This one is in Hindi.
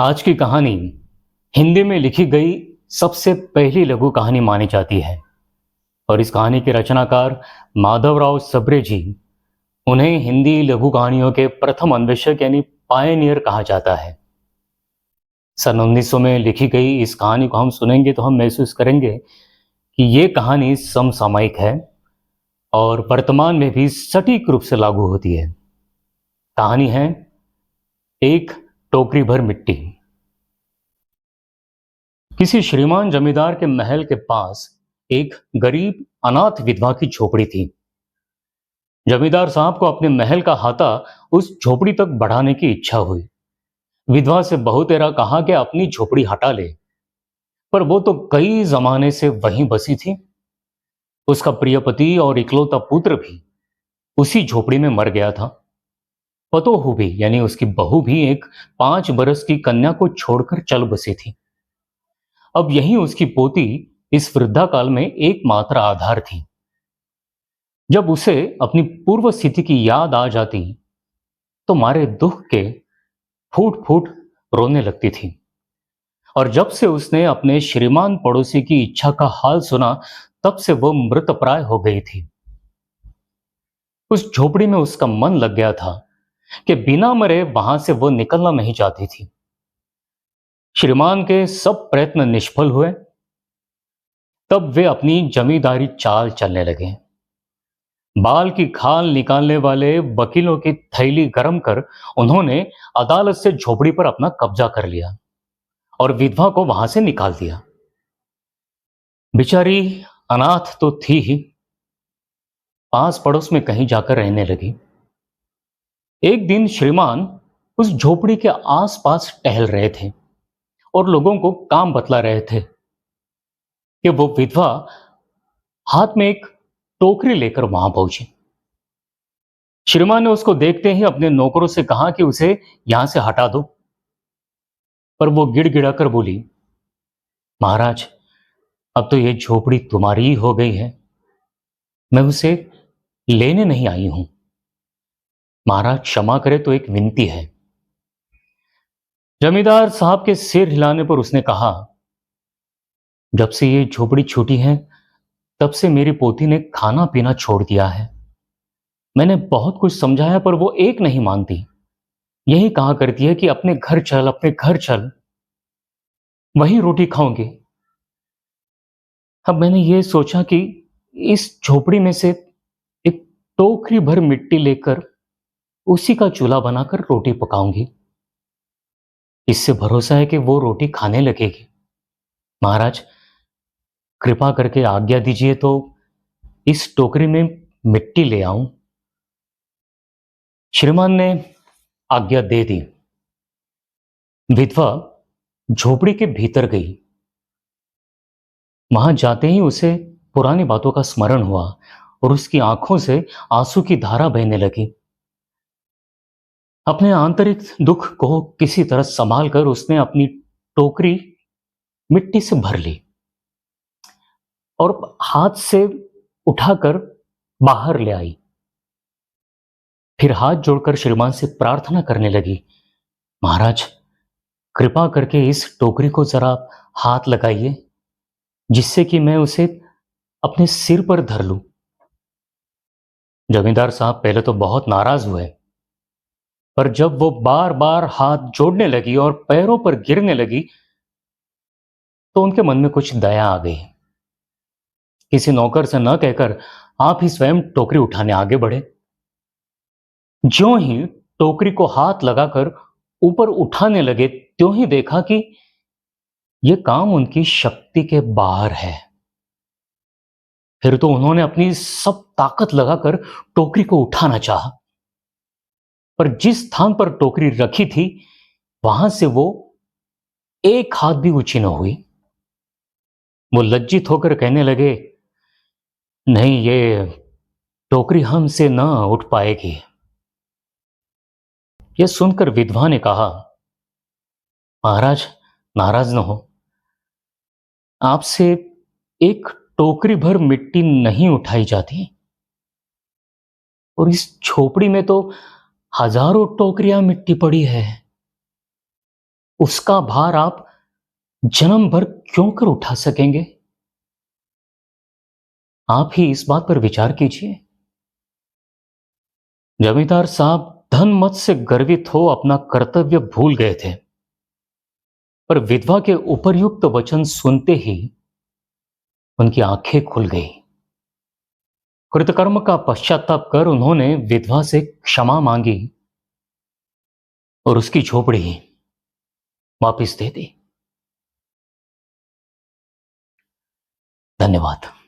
आज की कहानी हिंदी में लिखी गई सबसे पहली लघु कहानी मानी जाती है और इस कहानी के रचनाकार माधवराव सब्रे जी, उन्हें हिंदी लघु कहानियों के प्रथम अन्वेषक यानी पायनियर कहा जाता है। सन 1900 में लिखी गई इस कहानी को हम सुनेंगे तो हम महसूस करेंगे कि ये कहानी समसामयिक है और वर्तमान में भी सटीक रूप से लागू होती है। कहानी है एक टोकरी भर मिट्टी। किसी श्रीमान जमींदार के महल के पास एक गरीब अनाथ विधवा की झोपड़ी थी। जमींदार साहब को अपने महल का हाथा उस झोपड़ी तक बढ़ाने की इच्छा हुई। विधवा से बहुतेरा कहा कि अपनी झोपड़ी हटा ले, पर वो तो कई जमाने से वहीं बसी थी। उसका प्रिय पति और इकलौता पुत्र भी उसी झोपड़ी में मर गया था। पतोहू भी यानी उसकी बहू भी एक 5 बरस की कन्या को छोड़कर चल बसी थी। अब यही उसकी पोती इस वृद्धा काल में एकमात्र आधार थी। जब उसे अपनी पूर्व स्थिति की याद आ जाती तो मारे दुख के फूट फूट रोने लगती थी। और जब से उसने अपने श्रीमान पड़ोसी की इच्छा का हाल सुना, तब से वो मृतप्राय हो गई थी। उस झोपड़ी में उसका मन लग गया था कि बिना मरे वहां से वो निकलना नहीं चाहती थी। श्रीमान के सब प्रयत्न निष्फल हुए। तब वे अपनी जमींदारी चाल चलने लगे। बाल की खाल निकालने वाले वकीलों की थैली गरम कर उन्होंने अदालत से झोपड़ी पर अपना कब्जा कर लिया और विधवा को वहां से निकाल दिया। बेचारी अनाथ तो थी ही, पास पड़ोस में कहीं जाकर रहने लगी। एक दिन श्रीमान उस झोपड़ी के आसपास टहल रहे थे और लोगों को काम बतला रहे थे कि वो विधवा हाथ में एक टोकरी लेकर वहां पहुंची। श्रीमान ने उसको देखते ही अपने नौकरों से कहा कि उसे यहां से हटा दो, पर वो गिड़गिड़ाकर बोली, महाराज, अब तो ये झोपड़ी तुम्हारी ही हो गई है, मैं उसे लेने नहीं आई हूं। महाराज क्षमा करे तो एक विनती है। जमींदार साहब के सिर हिलाने पर उसने कहा, जब से ये झोपड़ी छूटी है तब से मेरी पोती ने खाना पीना छोड़ दिया है। मैंने बहुत कुछ समझाया पर वो एक नहीं मानती। यही कहा करती है कि अपने घर चल, अपने घर चल, वहीं रोटी खाऊंगी। अब मैंने ये सोचा कि इस झोपड़ी में से एक टोकरी भर मिट्टी लेकर उसी का चूल्हा बनाकर रोटी पकाऊंगी। इससे भरोसा है कि वो रोटी खाने लगेगी। महाराज, कृपा करके आज्ञा दीजिए तो इस टोकरी में मिट्टी ले आऊं। श्रीमान ने आज्ञा दे दी। विधवा झोपड़ी के भीतर गई। वहां जाते ही उसे पुरानी बातों का स्मरण हुआ और उसकी आंखों से आंसू की धारा बहने लगी। अपने आंतरिक दुख को किसी तरह संभाल कर उसने अपनी टोकरी मिट्टी से भर ली और हाथ से उठाकर बाहर ले आई। फिर हाथ जोड़कर श्रीमान से प्रार्थना करने लगी, महाराज, कृपा करके इस टोकरी को जरा हाथ लगाइए, जिससे कि मैं उसे अपने सिर पर धर लूं। जमींदार साहब पहले तो बहुत नाराज हुए, पर जब वो बार बार हाथ जोड़ने लगी और पैरों पर गिरने लगी तो उनके मन में कुछ दया आ गई। किसी नौकर से न कहकर आप ही स्वयं टोकरी उठाने आगे बढ़े। ज्यों ही टोकरी को हाथ लगाकर ऊपर उठाने लगे, त्यों ही देखा कि यह काम उनकी शक्ति के बाहर है। फिर तो उन्होंने अपनी सब ताकत लगाकर टोकरी को उठाना चाहा, पर जिस स्थान पर टोकरी रखी थी वहां से वो एक हाथ भी ऊंची न हुई। वो लज्जित होकर कहने लगे, नहीं, ये टोकरी हमसे न उठ पाएगी। यह सुनकर विधवा ने कहा, महाराज, नाराज न हो, आपसे एक टोकरी भर मिट्टी नहीं उठाई जाती, और इस झोपड़ी में तो हजारों टोकरियां मिट्टी पड़ी है। उसका भार आप जन्म भर क्यों कर उठा सकेंगे? आप ही इस बात पर विचार कीजिए। जमींदार साहब धन मत से गर्वित हो अपना कर्तव्य भूल गए थे, पर विधवा के उपर्युक्त वचन सुनते ही उनकी आंखें खुल गई। कृतकर्म का पश्चाताप कर उन्होंने विधवा से क्षमा मांगी और उसकी झोपड़ी वापिस दे दी। धन्यवाद।